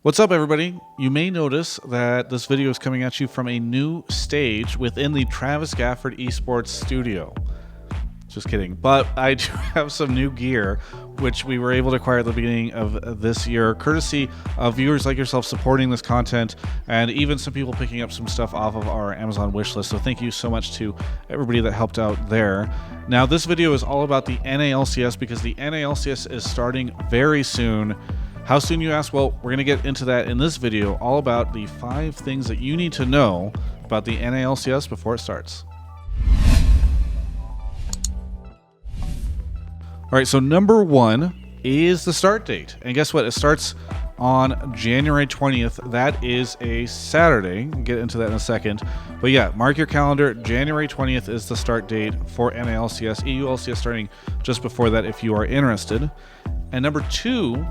What's up, everybody? You may notice that this video is coming at you from a new stage within the Travis Gafford Esports studio. Just kidding. But I do have some new gear, which we were able to acquire at the beginning of this year, courtesy of viewers like yourself supporting this content, and even some people picking up some stuff off of our Amazon wish list. So thank you so much to everybody that helped out there. Now, this video is all about the NA LCS because the NA LCS is starting very soon. How soon, you ask? Well, we're going to get into that in this video, all about the 5 things that you need to know about the NA LCS before it starts. All right, so number 1 is the start date. And guess what? It starts on January 20th. That is a Saturday. I'll get into that in a second. But yeah, mark your calendar. January 20th is the start date for NA LCS. EU LCS starting just before that if you are interested. And number 2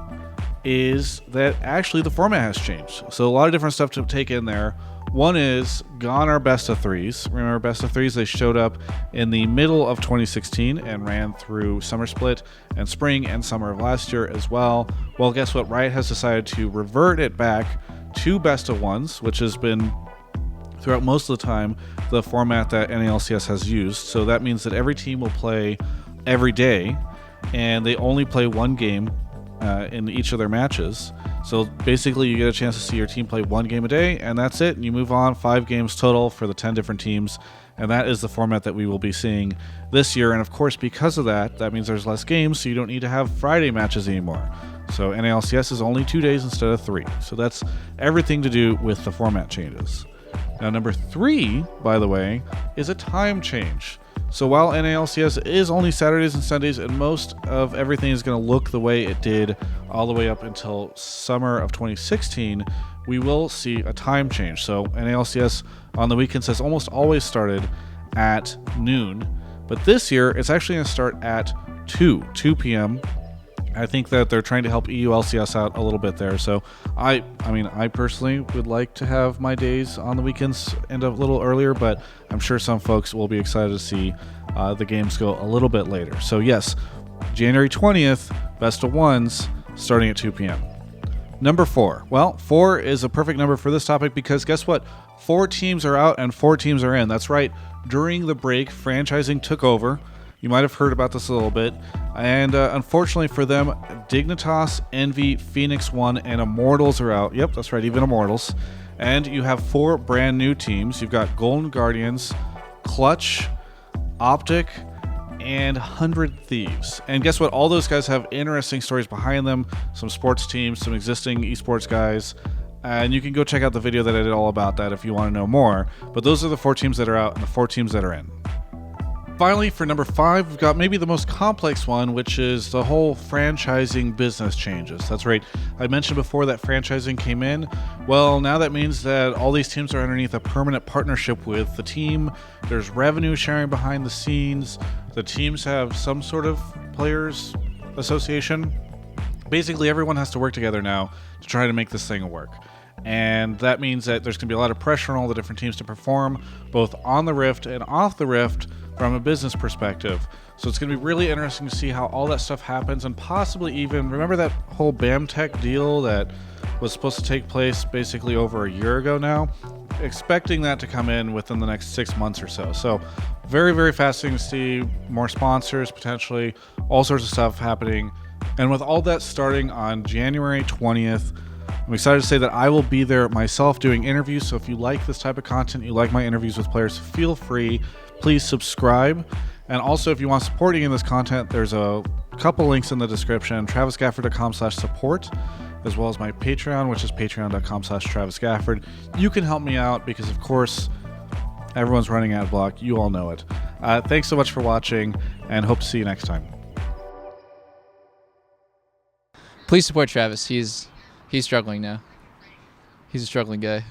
is that actually the format has changed. So a lot of different stuff to take in there. One is gone are best of threes. Remember, best of threes, they showed up in the middle of 2016 and ran through summer split and spring and summer of last year as well. Well, guess what? Riot has decided to revert it back to best of ones, which has been throughout most of the time the format that NA LCS has used. So that means that every team will play every day, and they only play one game in each of their matches. So basically you get a chance to see your team play one game a day, and that's it, and you move on. 5 games total for the 10 different teams, and that is the format that we will be seeing this year. And of course, because of that, that means there's less games, so you don't need to have Friday matches anymore. So NA LCS is only 2 days instead of 3. So that's everything to do with the format changes. Now, number 3, by the way, is a time change. So while NA LCS is only Saturdays and Sundays, and most of everything is going to look the way it did all the way up until summer of 2016, we will see a time change. So NA LCS on the weekends has almost always started at noon, but this year it's actually going to start at 2 p.m. I think that they're trying to help EU LCS out a little bit there. So I personally would like to have my days on the weekends end up a little earlier, but I'm sure some folks will be excited to see the games go a little bit later. So yes, January 20th, best of ones, starting at 2 p.m. Number 4. Well, 4 is a perfect number for this topic because guess what? 4 teams are out and 4 teams are in. That's right. During the break, franchising took over. You might have heard about this a little bit. And unfortunately for them, Dignitas, Envy, Phoenix One, and Immortals are out. Yep, that's right, even Immortals. And you have 4 brand new teams. You've got Golden Guardians, Clutch, Optic, and 100 Thieves. And guess what? All those guys have interesting stories behind them. Some sports teams, some existing esports guys. And you can go check out the video that I did all about that if you want to know more. But those are the 4 teams that are out and the 4 teams that are in. Finally, for number 5, we've got maybe the most complex one, which is the whole franchising business changes. That's right. I mentioned before that franchising came in. Well, now that means that all these teams are underneath a permanent partnership with the team. There's revenue sharing behind the scenes. The teams have some sort of players association. Basically, everyone has to work together now to try to make this thing work. And that means that there's going to be a lot of pressure on all the different teams to perform, both on the Rift and off the Rift, from a business perspective. So it's going to be really interesting to see how all that stuff happens, and possibly even, remember that whole BAMTech deal that was supposed to take place basically over a year ago now? Expecting that to come in within the next 6 months or so. So very, very fascinating to see more sponsors, potentially, all sorts of stuff happening. And with all that starting on January 20th, I'm excited to say that I will be there myself doing interviews. So if you like this type of content, you like my interviews with players, feel free. Please subscribe. And also, if you want supporting in this content, there's a couple links in the description, travisgafford.com/support, as well as my Patreon, which is patreon.com/travisgafford. You can help me out because, of course, everyone's running ad block. You all know it. Thanks so much for watching, and hope to see you next time. Please support Travis. He's struggling now. He's a struggling guy.